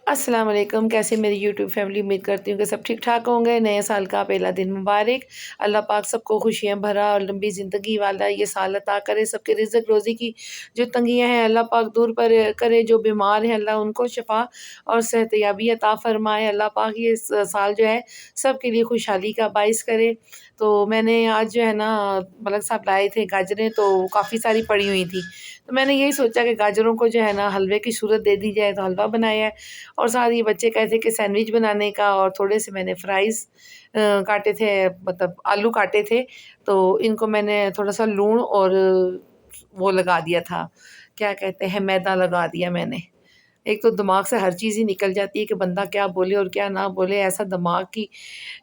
अस्सलाम वालेकुम। कैसे मेरी यूट्यूब फैमिली, उम्मीद करती हूँ कि सब ठीक ठाक होंगे। नए साल का पहला दिन मुबारक। अल्लाह पाक सबको खुशियाँ भरा और लंबी ज़िंदगी वाला ये साल अता करे। सबके रिज़्क़ रोज़ी की जो तंगियाँ हैं अल्लाह पाक दूर पर करे। जो बीमार हैं अल्लाह उनको शिफ़ा और सेहतयाबी अता फ़रमाए। अल्लाह पाक ये साल जो है सबके लिए खुशहाली का बाइस करे। तो मैंने आज जो है ना मलक साहब लाए थे गाजरें, तो काफ़ी सारी पड़ी हुई थी। तो मैंने यही सोचा कि गाजरों को जो है ना हलवे की सूरत दे दी जाए, तो हलवा बनाया है। और साथ ही बच्चे कहे थे कि सैंडविच बनाने का, और थोड़े से मैंने फ्राइज़ काटे थे, मतलब आलू काटे थे। तो इनको मैंने थोड़ा-सा लूण और वो लगा दिया था, क्या कहते हैं, मैदा लगा दिया मैंने। एक तो दिमाग से हर चीज़ ही निकल जाती है कि बंदा क्या बोले और क्या ना बोले, ऐसा दिमाग की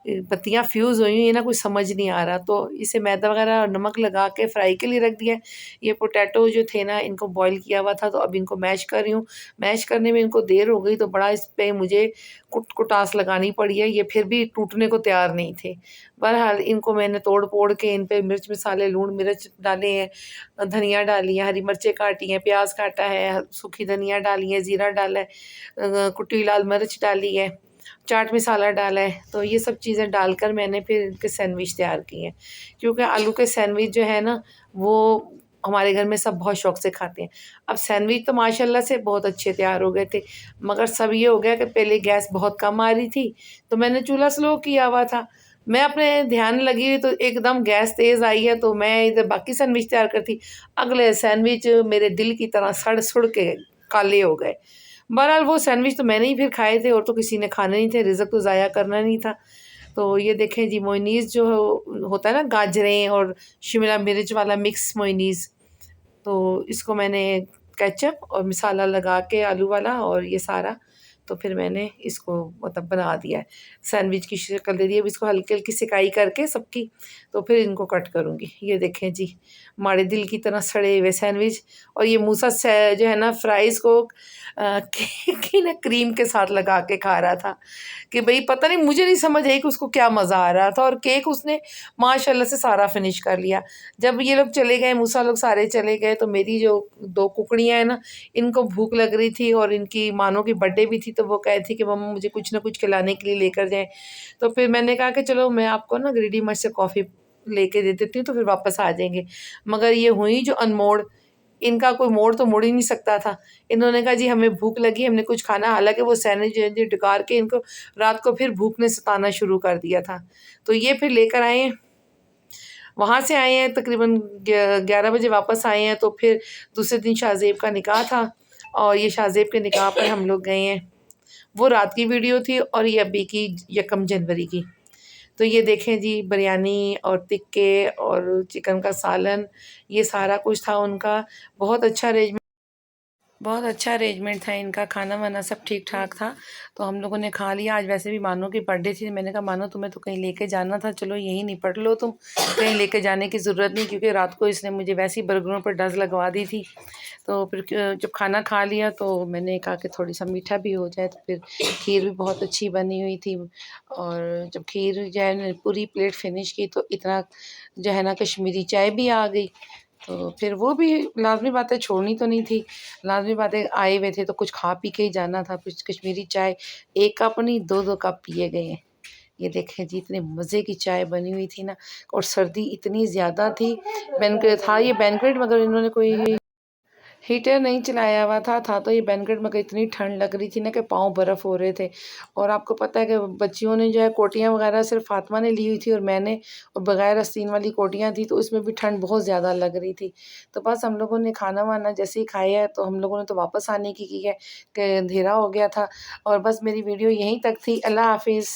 बत्तियाँ फ्यूज़ हुई हुई हैं ना, कुछ समझ नहीं आ रहा। तो इसे मैदा वगैरह और नमक लगा के फ्राई के लिए रख दिया है। ये पोटैटो जो थे ना, इनको बॉयल किया हुआ था, तो अब इनको मैश कर रही हूँ। मैश करने में इनको देर हो गई, तो बड़ा इस पे मुझे कुटास लगानी पड़ी है। ये फिर भी टूटने को तैयार नहीं थे। बहरहाल इनको मैंने तोड़-पोड़ के इन पे मिर्च मसाले, लूण मिर्च डाले हैं, धनिया डाली है, हरी मिर्चें काटी हैं, प्याज़ काटा है, सूखी धनिया डाली है, ज़ीरा डाला है, कुटी लाल मिर्च डाली है, चाट मसाला डाला है। तो ये सब चीज़ें डालकर मैंने फिर इनके सैंडविच तैयार किए हैं। क्योंकि आलू के सैंडविच जो है ना, वो हमारे घर में सब बहुत शौक से खाते हैं। अब सैंडविच तो माशाल्लाह से बहुत अच्छे तैयार हो गए थे, मगर सब ये हो गया कि पहले गैस बहुत कम आ रही थी, तो मैंने चूल्हा स्लो किया हुआ था। मैं अपने ध्यान लगी हुई, तो एकदम गैस तेज़ आई है, तो मैं इधर बाकी सैंडविच तैयार करती, अगले सैंडविच मेरे दिल की तरह सड़-सुड़ के काले हो गए। बहरहाल वो सैंडविच तो मैंने ही फिर खाए थे, और तो किसी ने खाने नहीं थे, रिज़्क़ तो ज़ाया करना नहीं था। तो ये देखें जी, मेयोनीज़ जो होता है ना, गाजरें और शिमला मिर्च वाला मिक्स मेयोनीज़, तो इसको मैंने केचप और मसाला लगा के आलू वाला और ये सारा, तो फिर मैंने इसको मतलब बना दिया है, सैंडविच की शक्ल दे दी है। अब इसको हल्की-हल्की सिकाई करके सबकी, तो फिर इनको कट करूँगी। ये देखें जी, हमारे दिल की तरह सड़े हुए सैंडविच। और ये मूसा जो है ना, फ्राइज़ को केक ही ना क्रीम के साथ लगा के खा रहा था, कि भई पता नहीं, मुझे नहीं समझ आई कि उसको क्या मज़ा आ रहा था। और केक उसने माशाल्लाह से सारा फिनिश कर लिया। जब ये लोग चले गए, मूसा लोग सारे चले गए, तो मेरी जो 2 कुकड़ियाँ हैं ना, इनको भूख लग रही थी, और इनकी मानो की बर्थडे भी थी, तो वो कह रही थी कि मम्मा मुझे कुछ ना कुछ खिलाने के लिए लेकर जाएँ। तो फिर मैंने कहा कि चलो मैं आपको ना ग्रीडी मर्च से कॉफ़ी लेके दे देती हूँ, तो फिर वापस आ जाएँगे। मगर ये हुई जो अनमोड़, इनका कोई मोड़ तो मुड़ ही नहीं सकता था। इन्होंने कहा जी हमें भूख लगी, हमने कुछ खाना, हालाँकि वो सैंडविच जो डकार के इनको रात को फिर भूख ने सताना शुरू कर दिया था। तो ये फिर लेकर आए हैं, वहाँ से आए हैं तकरीबन 11 बजे वापस आए हैं। तो फिर दूसरे दिन शाहज़ेब का निकाह था, और ये शाहज़ेब के निकाह पर हम लोग गए हैं। वो रात की वीडियो थी, और ये अभी की 1 जनवरी की। तो ये देखें जी, बिरयानी और टिक्के और चिकन का सालन, ये सारा कुछ था उनका। बहुत अच्छा अरेंजमेंट था इनका, खाना-वाना सब ठीक-ठाक था। तो हम लोगों ने खा लिया। आज वैसे भी मानो की बर्थडे थी, मैंने कहा मानो तुम्हें तो कहीं लेके जाना था, चलो यहीं निपट लो तुम, कहीं लेके जाने की ज़रूरत नहीं, क्योंकि रात को इसने मुझे वैसे ही बर्गरों पर डज़ लगवा दी थी। तो फिर जब खाना खा लिया, तो मैंने कहा कि थोड़ी-सा मीठा भी हो जाए, तो फिर खीर भी बहुत अच्छी बनी हुई थी। और जब खीर जो है ना पूरी प्लेट फिनिश की, तो इतना जो है ना कश्मीरी चाय भी आ गई। तो फिर वो भी लाज़मी बात है, छोड़नी तो नहीं थी। लाज़मी बात है, आए हुए थे तो कुछ खा पी के ही जाना था। कुछ कश्मीरी चाय 1 कप नहीं, 2-2 कप पिए गए हैं। ये देखें जी, इतने मज़े की चाय बनी हुई थी ना, और सर्दी इतनी ज़्यादा थी। था ये बैंक्वेट, मगर इन्होंने कोई हीटर नहीं चलाया हुआ था तो ये बैंक्वेट, मगर इतनी ठंड लग रही थी ना कि पाँव बर्फ़ हो रहे थे। और आपको पता है कि बच्चियों ने जो है कोटियाँ वग़ैरह सिर्फ़ फ़ातिमा ने ली हुई थी, और मैंने, और बग़ैर आस्तीन वाली कोटियाँ थी, तो उसमें भी ठंड बहुत ज़्यादा लग रही थी। तो बस हम लोगों ने खाना-वाना जैसे ही खाया है, तो हम लोगों ने तो वापस आने की है कि अंधेरा हो गया था। और बस मेरी वीडियो यहीं तक थी। अल्लाह हाफ़िज़।